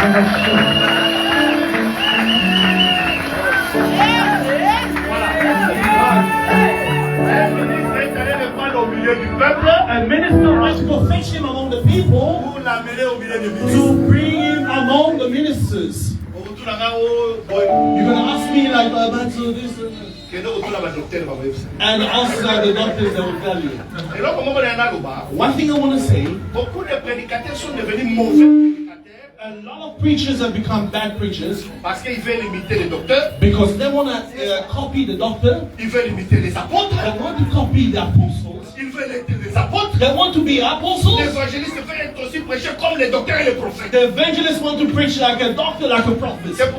A minister must go fetch him among the people to bring him among the ministers. You're going to ask me like about this and ask the doctors that will tell you. One thing I want to say, a lot of preachers have become bad preachers because they want to copy the doctor. They want to copy the apostles. They want to be apostles. The evangelists want to preach like a doctor, like a prophet. That's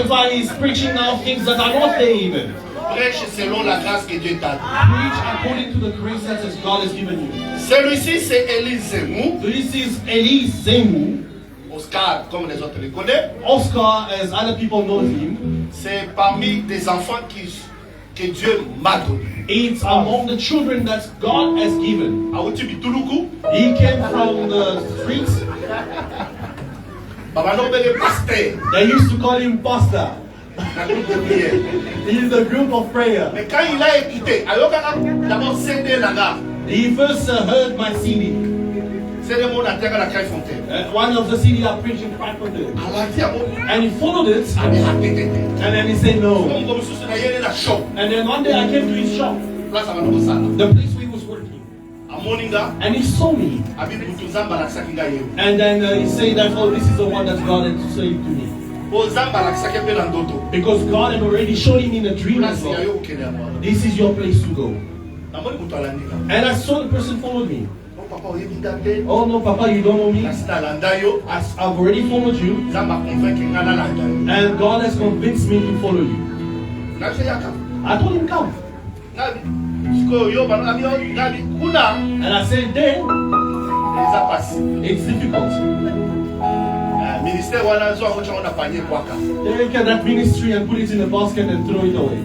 why he's preaching now things that are not there even. Prêche selon la grâce que Dieu t'a donnée. Preach according to the grace that God has given you. Celui-ci c'est Élise Zemmour. This is Élise Zemmour. Oscar, comme les autres le connaissent. Oscar, as other people know him. C'est parmi des enfants que Dieu m'a donné. It's among the children that God has given. He came from the streets. They used to call him pastor. He is a group of prayer. Mais quand il a écouté, d'abord CD là-bas. He first heard my CD. One of the CD I preached in Frankfurt. And he followed it. And then he said no. And then one day I came to his shop. The place where he was working. And he saw me. And then he said that, oh, this is the one that God had said to me. Because God had already shown him in a dream as well. This is your place to go. And I saw the person follow me. Oh no, Papa, you don't know me. I've already followed you. And God has convinced me to follow you. I told him, come. And I said, then, it's difficult. Take that ministry and put it in a basket and throw it away.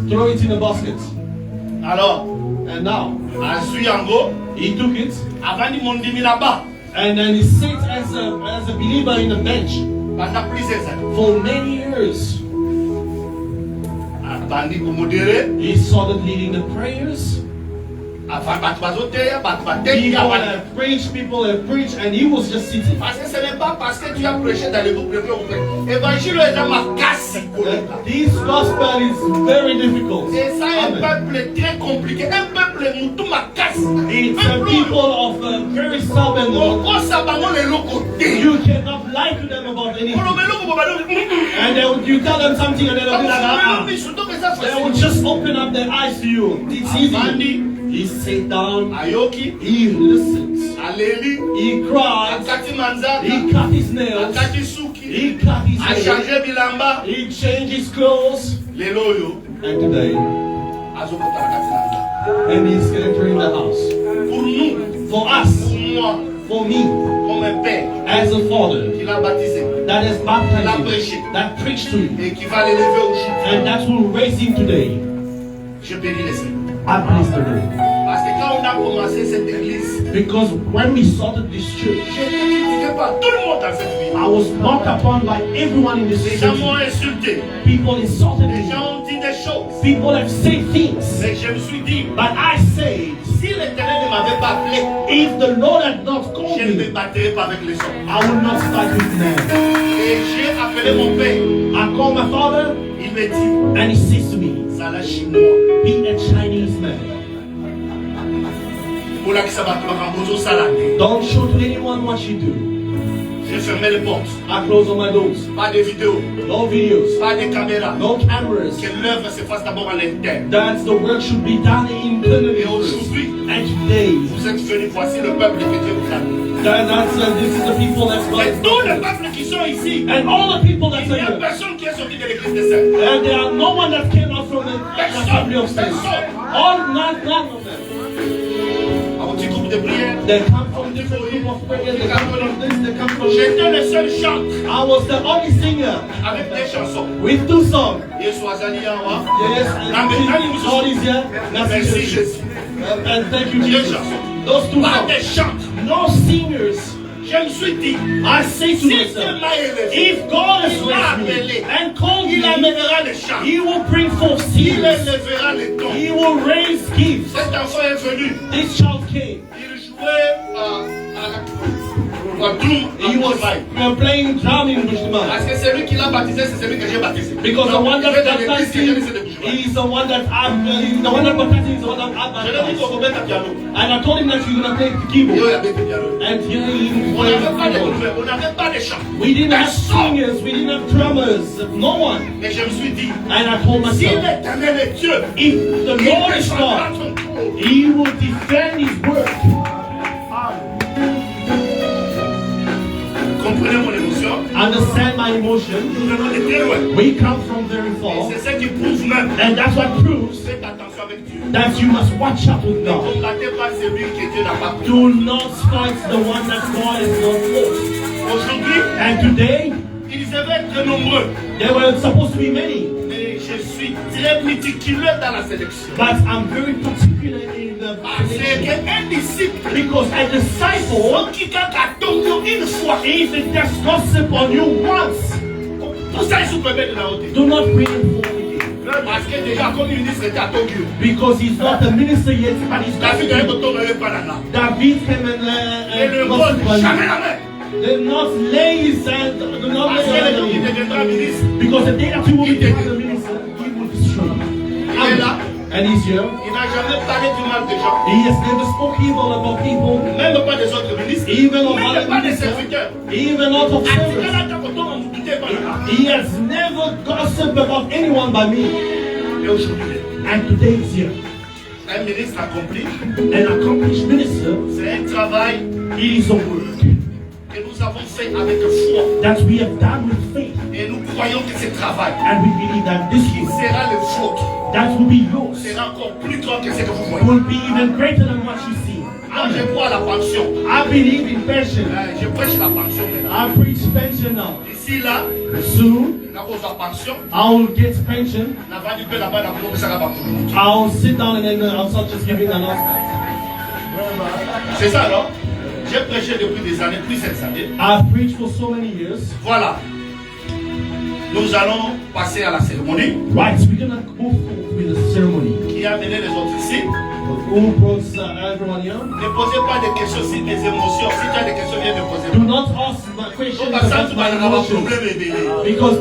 Throw it in a basket. And now, he took it. And then he sat as a believer in a bench for many years. He started leading the prayers. People have preached, and he was just sitting. This gospel is very difficult. It's a people of very stubborn. You cannot lie to them about anything. And you tell them something and they'll be like, they will just open up their eyes to you. It's easy. He sat down, he listens, he cries, he cut his nails, he cut his hair, he changed his clothes, and today, and he's entering the house. For us, for me, as a father that has baptized him, that preached to him, and that will raise him today, I bless the Lord. Because when we started this church, I was mocked upon by everyone in this church. People insulted me. People have said things. But I say, if the Lord had not called me, I would not fight with men. I called my father, and he says to me, be a Chinese man. Don't show to anyone what you do. J'ai fermé les portes. I close all my doors. Pas de vidéos. No videos. Pas de caméras. No cameras. Que l'œuvre se fasse d'abord à l'interne. That the work should be done internally. Et aujourd'hui, and today, vous êtes venus, voici le peuple que Dieu vous a donné. This is the people that's Et tous les peuples qui sont ici. And all the people that's here. Il n'y a personne qui est sorti de l'église de Saint. And there are no one that came out from the assembly of saints. None of them. Un petit groupe de prière. They come from different group of prayer. They come from this. They come from. J'étais le seul chant. I was the only singer. Avec des chansons. With 2 songs. Yes, God is here. Merci Jésus. And thank you, Jesus. Those 2 songs. No singers. Je me suis dit, I say to si Dieu myself, m'a élevé, if God has il m'a raised me appelé, and called il me, amènera les champs. He will bring forth Il seeds. élèvera les dons. He will raise gifts. Cet enfant est venu. This child came. Il jouait à Doom. He was playing drum in Bushman. Parce que celui qui l'a baptisé, c'est celui que j'ai baptisé. Because the one that baptized him is the one that baptized him is the one that Je lui ai dit qu'on baptized. va mettre un piano. And I told him that you're gonna play the Il y keyboard. avait des pianos. And here he On n'avait pas de keyboard. on n'avait pas de chants. We didn't have singers, we didn't have drummers, no one. Mais je me suis dit, And I told si myself, l'Éternel est Dieu, if the il Lord is défendra God, ton trône. He will defend His word. Comprenez mon émotion. Understand my emotion. Nous venons de très loin. We come from very Et far. c'est ce qui prouve même. And that's what proves Faites attention avec Dieu. that you must watch out with Ne God. combattez pas celui que Dieu n'a pas pris. Do not fight the one that God has not forced. Aujourd'hui, And today, ils devaient être nombreux. there were supposed to be many, Mais je suis très méticuleux dans la sélection. but I'm very particular in the Parce selection. qu'un disciple, Because a disciple, quiconque a tombé une fois, if it just gossip on you once, tout ça, il se permet de la ôter. do not bring him forth again. Parce que déjà, comme ministre était à Tokyo, Because he's not a minister yet, but he's David a gossiping. retourné par là. David came Et le and rôle, gossip on jamais you. la main. Do not lay his hand, do not Parce que lay le jour his qu'il hand. deviendra ministre, Because the day that you will Il become te- the minister, he will destroy you. il est là. And he's here. Il n'a jamais parlé du mal des gens. He has never spoke evil about people, Même pas des autres ministres. even of Même other pas des ministers, serviteurs. even not of À ce servants. cas-là, quand on tombe, on doutait pas là. He has never gossiped about anyone by me. Et aujourd'hui, And today he's here. un ministre accompli, An accomplished minister, c'est un travail it is a work que nous avons fait avec foi. that we have done with faith. Et nous croyons que ce travail And we believe that this qui work, sera le vôtre that will be yours, sera encore plus grand que ce que vous voyez. will be even greater than what you see. Moi, je crois à la pension. I believe in pension. Je prêche la pension maintenant. I preach pension now. Ici, là, Soon, on a cause la pension. I will get pension. On va du peu là-bas, dans le ça va pas. I'll sit down and then I'll start just giving announcements. C'est ça, non? J'ai prêché depuis des années, plusieurs années. I've preached for so many years. Voilà. Nous allons passer à la cérémonie. Right, so we're gonna move forward with the ceremony. Qui a amené les autres ici? Who brought everyone here? Ne posez pas de questions sur mes émotions. Si tu as des questions, viens me poser. Do not ask my questions Parce que about tu my vas avoir un emotions. problème éveillé. Because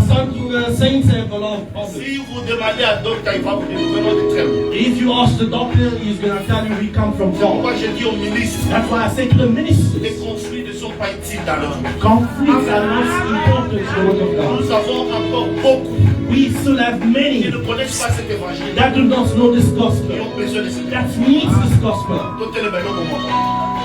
some saints have a lot of problems. Si vous demandez à docteur, il va vous dire, nous venons de très loin. If you ask the doctor, he's gonna tell you we come from Pourquoi God. j'ai dit aux ministres, That's why I say to the les ministers, conflits ne sont pas utiles dans le vie. conflicts are not important to the word of God. Nous avons encore beaucoup We still have qui many ne connaissent pas cet évangile, that do not know this qui gospel, ont besoin de ce that needs this gospel. Donc, le bel au moment.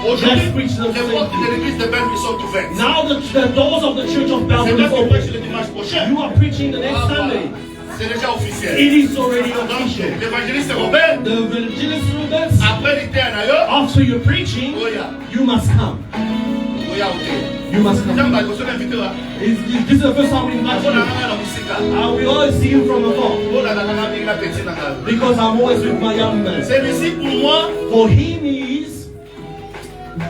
Aujourd'hui, Let's preach the les portes de l'église de Belle sont ouvertes. Now the doors of the church of C'est Belleville là is qu'on prêche open. le dimanche prochain. You are preaching the next Ah, voilà. Sunday. C'est déjà officiel. It is already Donc, official. l'évangéliste Robert, The evangelist students, après l'été en ailleurs, after you're preaching, Oya, you must come. Oya, ok. You must come. J'aime pas, je suis invité là. This is the first time we invite On a you. la musique. I will always see you from afar On a la petite là. because I'm always with my young man. Celui-ci, pour moi, For him, is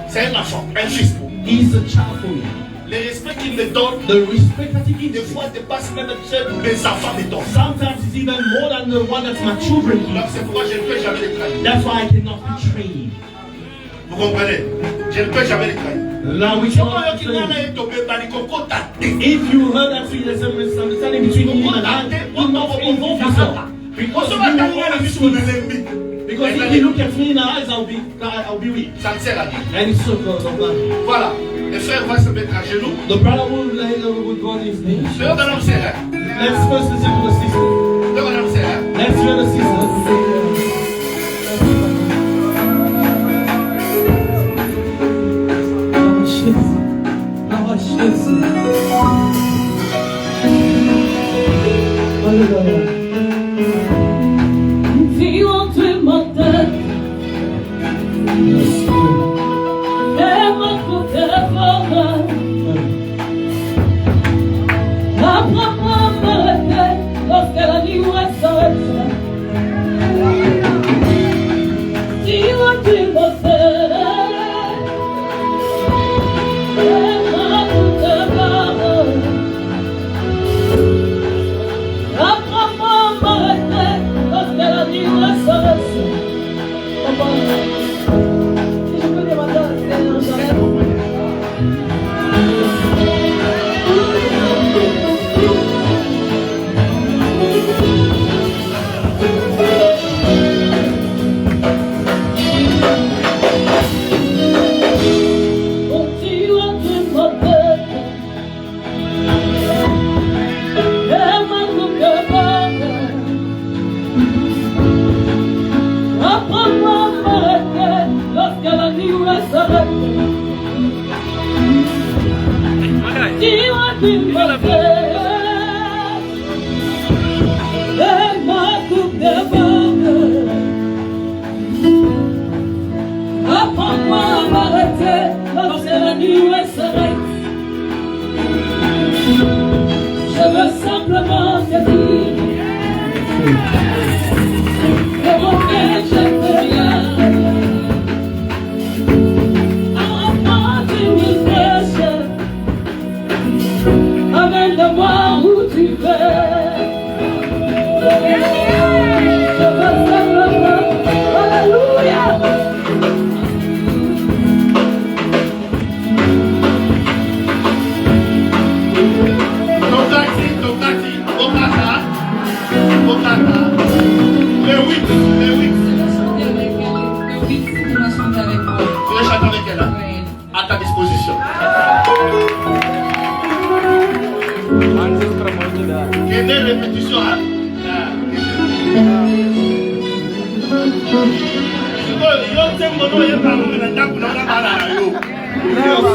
c'est un enfant, un fils pour moi. he's a child for me. Le respect qu'il me donne, The respect that he des gives me, fois, dépasse même celle que mes enfants me donnent. sometimes it's even more than the one that my children Donc, give. c'est pourquoi je ne peux jamais les trahir. That's why I cannot betray him. Vous comprenez? Je ne peux jamais les trahir. Now we Comment cannot est-ce qu'il betray y en him. a un tombé par les cocos tâtés? If you heard that sweet misunderstanding between him and I, do not involve yourself. Because On you va will t'amener à la always mission de speak. l'ennemi. Because if he look at me in the eyes, I'll be weak. Ça ne sert à rien. And it's so close of that. Voilà. Le frère va se mettre à genoux. The brother would go on his knees. Le madame sert. Let's first listen to the sister. Le madame sert. Let's hear the sister. Apprends-moi à m'arrêter lorsque la nuit s'arrête. Je veux simplement te dire que mon cœur, je ne peux rien. Enfant d'une flèche, amène-moi où tu veux. Je veux simplement, alléluia. À ta disposition. Quelle est répétition, hein?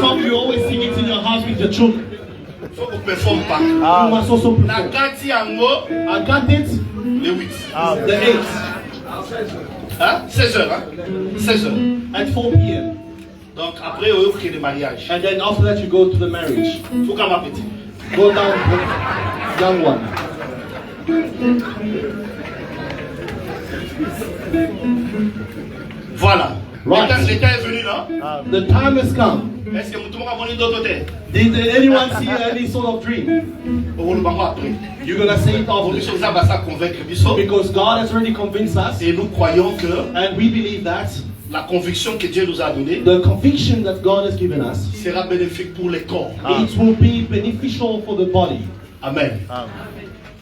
Song you always sing it in your house with your children. Faut qu'on performe pas. You must also La perform. carte en haut, I got it. les 8. The 8 Hein? 16 heures, hein? 16 heures. at 4 p.m. Donc après, on offre le mariage. And then after that you go to the marriage. Faut qu'on m'appelle. Go down, young one. Voilà. Right. L'état est venu, non? The time has come. Est-ce que tout le monde a monté d'autre côté? Did anyone see any sort of dream? On va le voir après. You're gonna say it Pour nous, after. ça va convaincre Bissot. Because God has already convinced us, Et nous croyons que and we believe that la conviction que Dieu nous a donnée the conviction that God has given us, sera bénéfique pour les corps. it will be beneficial for the body. Amen.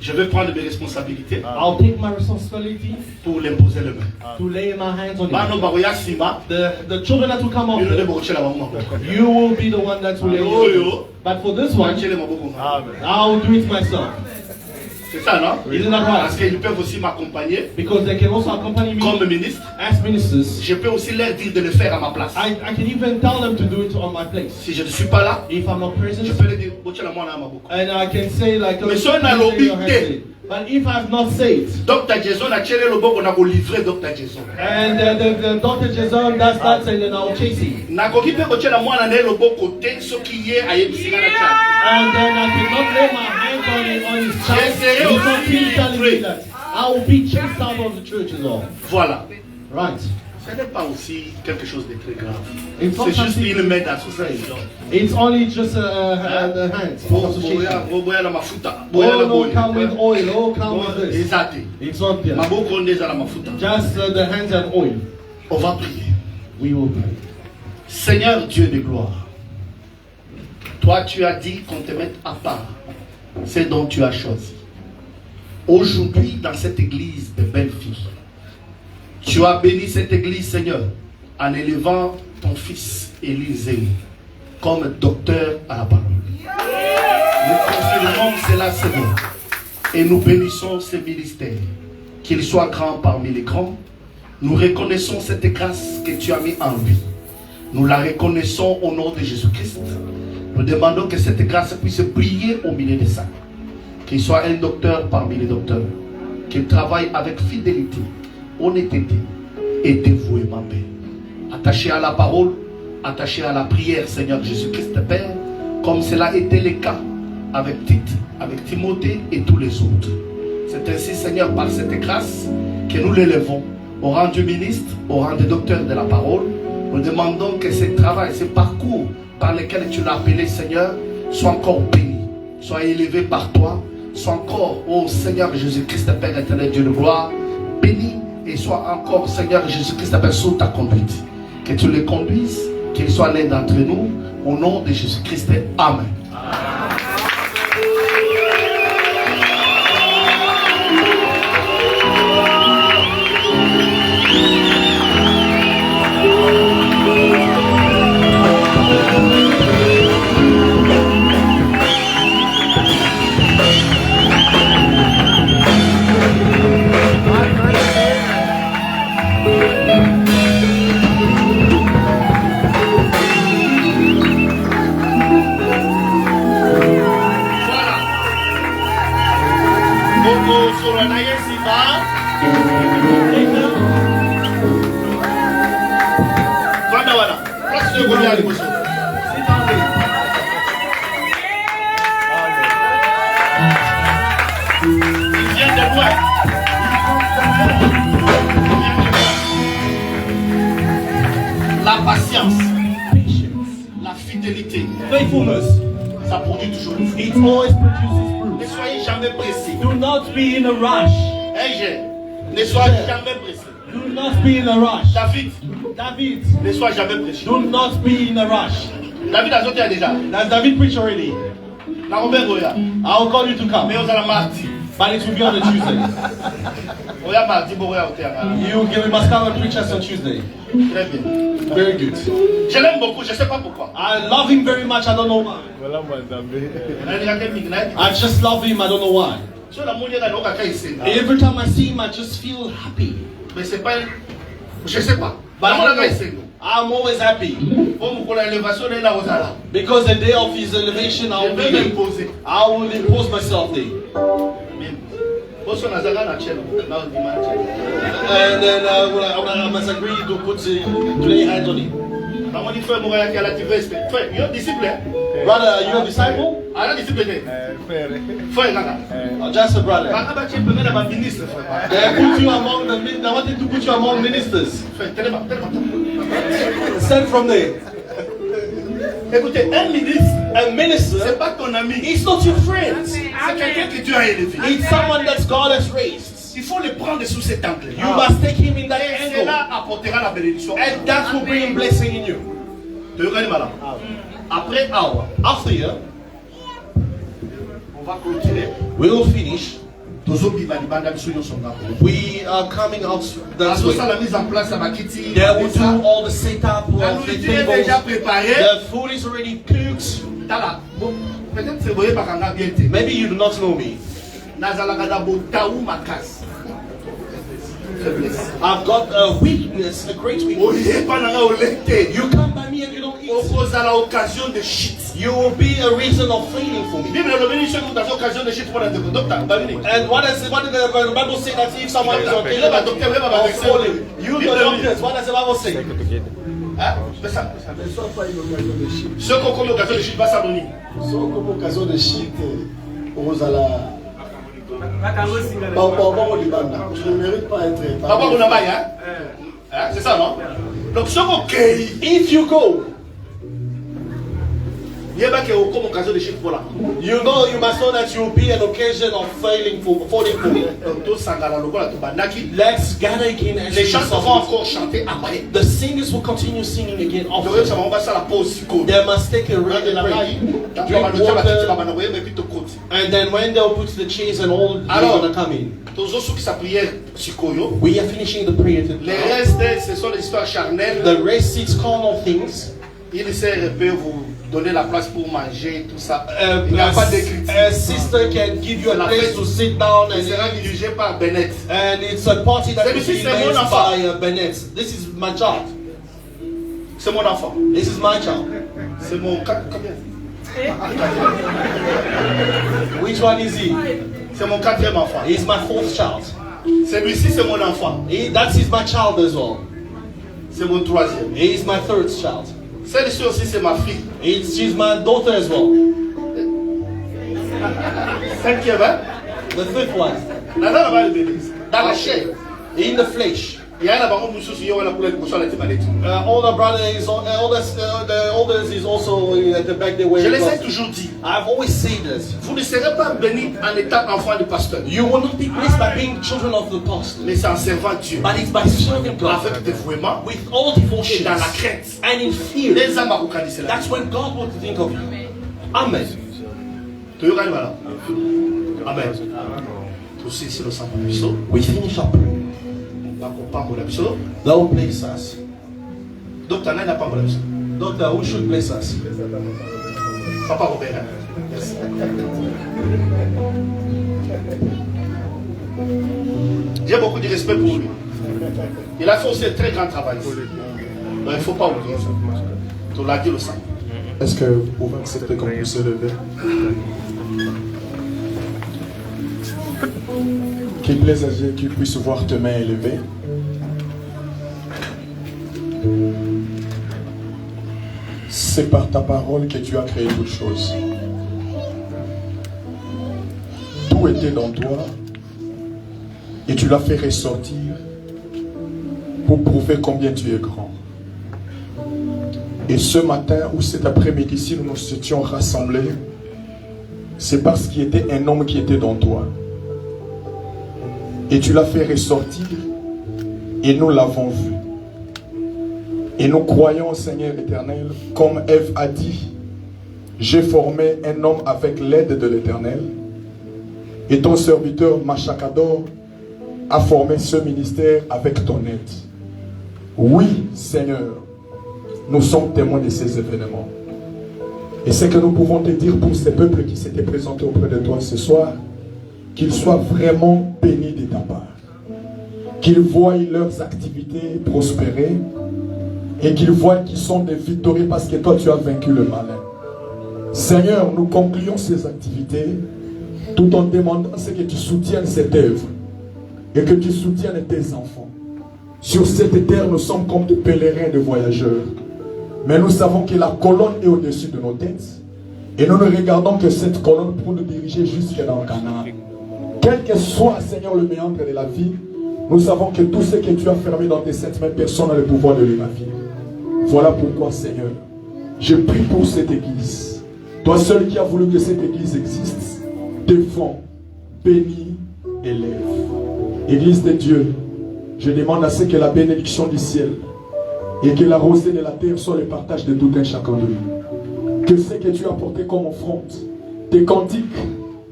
Je vais prendre mes responsabilités I'll take my responsibility pour l'imposer les mains. to lay my hands on Bano it. baroya sima, The children that will come il ne after, débauche la maman. you will be the one that will lay hands. But for this one, Manche les maboko. I'll do it myself. C'est ça, non? Isn't that right? Parce qu'ils peuvent aussi m'accompagner Because they can also accompany me comme ministre. as ministers. Je peux aussi leur dire de le faire à ma place. I can even tell them to do it on my place. Si je ne suis pas là, If I'm not present, je peux leur dire, boche la mwana maboko. and I can say like, Mais oh, so na you lay your lobby hands in. But if I've not said, Dr. Jason a tiré le boko na ko livrer Dr. Jason. and the Dr. Jason does that, and then I'll chase him. Nakoki pe koche la mwana na le boko te soki ye ayebisi na cha. And then I cannot lay my hands on his child. Yes, sir. Because he's telling me that I will be chased out of the church as well. Voilà. Right. Ce n'est pas aussi quelque chose de très grave. It's not C'est juste something- une main d'association. It's only just the hands. of association. Boya na mafuta. Boya All na don't come with boya. oil, all come with this. Ezate. It's not there. Maboko ndeza na mafuta. Just the hands and oil. On va prier. We will pray. Seigneur Dieu de gloire, toi tu as dit qu'on te mette à part ce dont tu as choisi. Aujourd'hui, dans cette église de belles filles, tu as béni cette église, Seigneur, en élevant ton fils Élisée comme docteur à la parole. Nous confirmons cela, Seigneur, et nous bénissons ce ministère, qu'il soit grand parmi les grands. Nous reconnaissons cette grâce que tu as mis en lui. Nous la reconnaissons au nom de Jésus-Christ. Nous demandons que cette grâce puisse briller au milieu de ça. Qu'il soit un docteur parmi les docteurs. Qu'il travaille avec fidélité, honnêteté et dévouement, Père. Attaché à la parole, attaché à la prière, Seigneur Jésus-Christ, Père, comme cela était le cas avec Tite, avec Timothée et tous les autres. C'est ainsi, Seigneur, par cette grâce que nous l'élevons au rang du ministre, au rang du docteur de la parole. Nous demandons que ce travail, ce parcours par lequel tu l'as appelé, Seigneur, soit encore béni, soit élevé par toi, soit encore, ô Seigneur Jésus-Christ, Père éternel, Dieu de gloire, béni et soit encore, Seigneur Jésus-Christ, Père, sous ta conduite. Que tu les conduises, qu'il soit l'un d'entre nous, au nom de Jésus-Christ. Amen. Pasteur Goliath l'émotion. Il vient de loin. La patience, la fidélité, faithfulness, ça produit toujours le fruit. it always produces fruit. Ne soyez jamais pressés. Do not be in a rush. Ne soyez jamais pressés. Do not be in a rush. David, David, ne sois jamais pressé. do not be in a rush. David a sauté déjà. Does David preach already? Na Robert Goya. I'll call you to come. Mais on a la mardi. But it will be on a Tuesday. Oya mardi, Boya au théâtre. You must come and preach us on Tuesday. Très bien. Very good. Je l'aime beaucoup, je ne sais pas pourquoi. I love him very much, I don't know why. I just love him, I don't know why. Every time I see him, I just feel happy. Mais c'est pas. Je ne sais pas. But I'm always happy. Because the day of his elevation, I will impose myself there. And then I must agree to lay hands on him. Brother, you a disciple? Just a brother. They put you among they wanted to put you among ministers. Stand from there. Écoutez, A minister, c'est pas ton ami. he's not your friend. C'est quelqu'un que Dieu a élevé. It's someone that God has raised. Il faut le prendre sous cet angle. You must take him in that Et angle. cela apportera la bénédiction. And that will bring blessing in you. Après Awa, After here, on va continuer. we will finish. We We are coming out that way. la mise en place à Makiti. They will do all the setup La of the nourriture est déjà tables. préparée. The food is already cooked. Tala. Bon, peut-être que vous voyez pas quand on a bien été. Maybe you do not know me. Nazalaka d'abo taou makas. Faiblesse. I've got a weakness, a great weakness. Oye pas nanga olete. You come by me and you don't eat. Oppose à l'occasion de shit. You will be a reason of failing for me. Bible le bénédiction dans l'occasion de shit pour la docteur. And what did the Bible say that if someone is on Il est pas docteur, il est pas or vaccin. falling, you the doctors, what does the Bible say? Hein? Mais ça. Ceux qui ont commis l'occasion de shit va s'abonner. Comme occasion de shit, Rosala. Je ne mérite pas être. Papa, vous n'avez pas, hein? C'est ça, non? Donc, ceux qui If you go, il y a qui ont comme occasion de shit pour là. you must know that you will be an occasion of falling for me. Let's gather again and Les sing chants vont songs. encore chanter après. The singers will continue singing again Donc, after. ça va faire la pause. They must take a break, drink water, and then when they'll put the chairs and all, they're Alors, gonna come in. tous ceux qui sa prière Sikoyo, We are finishing the prayer les today. restes, ce sont des histoires charnelles. The rest is carnal things. Il peut vous donner la place pour manger, tout ça. Il n'y a pas d'écriture. A sister can give you a place to sit down, Il sera dirigé par Bennett. and it's a party that is Celui-ci, being c'est mon led enfant. by Bennett. This is my child. C'est mon enfant. This is my child. C'est mon. Combien? Which one is he? C'est mon quatrième enfant. He's my fourth child. Celui-ci, c'est mon enfant. That is my child as well. C'est mon troisième. He is my third child. Celle-ci aussi, c'est ma fille. She's my daughter as well. Cinquième, hein? The fifth one. Dans la chair. In the flesh. Il y a un baron Moussou, il y a un poulet pour ça, la timbalette. Older brother is the oldest is also at the back there. Je les ai toujours dit. I've always said this. Vous ne serez pas bénis en étant enfant de pasteur. You will not be blessed by being children of the pastor, Mais c'est en servant Dieu. but it's by serving God Avec dévouement. with all Et devotion dans la crainte. and in fear. Les âmes à vous candiser là. That's when God will think of you. Amen. Tu veux gagner là? Amen. Tout c'est le sang de Bisso. We finish our prayer. On va comprendre la Bisso. Thou bless us. Donc, tu n'as pas la Bisso. Doctor, who should bless us? Papa Robert. Hein? Merci. J'ai beaucoup de respect pour lui. Il a fait aussi un très grand travail. Donc, il ne faut pas oublier ça. Tu l'as dit le sang. Est-ce que vous pouvez accepter qu'on puisse se lever? Qu'il plaise à Dieu qu'il puisse voir tes mains élevées. C'est par ta parole que tu as créé toutes choses. Tout était dans toi et tu l'as fait ressortir pour prouver combien tu es grand. Et ce matin ou cet après-midi, si nous nous étions rassemblés, c'est parce qu'il y était un homme qui était dans toi. Et tu l'as fait ressortir et nous l'avons vu. Et nous croyons, Seigneur éternel, comme Ève a dit, j'ai formé un homme avec l'aide de l'Éternel. Et ton serviteur Machakador a formé ce ministère avec ton aide. Oui, Seigneur, nous sommes témoins de ces événements. Et c'est que nous pouvons te dire pour ces peuples qui s'étaient présentés auprès de toi ce soir, qu'ils soient vraiment bénis de ta part. Qu'ils voient leurs activités prospérer et qu'ils voient qu'ils sont des victorieux parce que toi tu as vaincu le malin. Seigneur, nous concluons ces activités tout en demandant ce que tu soutiennes cette œuvre et que tu soutiennes tes enfants. Sur cette terre, nous sommes comme des pèlerins, des voyageurs. Mais nous savons que la colonne est au-dessus de nos têtes. Et nous ne regardons que cette colonne pour nous diriger jusque dans Canaan. Quel que soit, Seigneur, le méandre de la vie, nous savons que tout ce que tu as fermé dans tes sept mains, personne n'a le pouvoir de l'évacuer. Voilà pourquoi, Seigneur, je prie pour cette église. Toi seul qui as voulu que cette église existe, défends, bénis et lève. Église de Dieu, je demande à ce que la bénédiction du ciel et que la rosée de la terre soit le partage de tout un chacun de nous. Que ce que tu as apporté comme offrande, tes cantiques,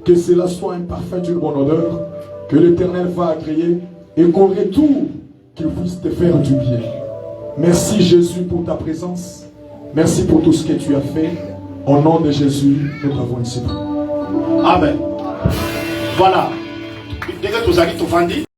que cela soit un parfum d'une bonne odeur, que l'Éternel va agréer et qu'au retour, qu'il puisse te faire du bien. Merci Jésus pour ta présence. Merci pour tout ce que tu as fait. Au nom de Jésus, nous t'avons ici. Amen. Voilà. Dès que tu as dit, tu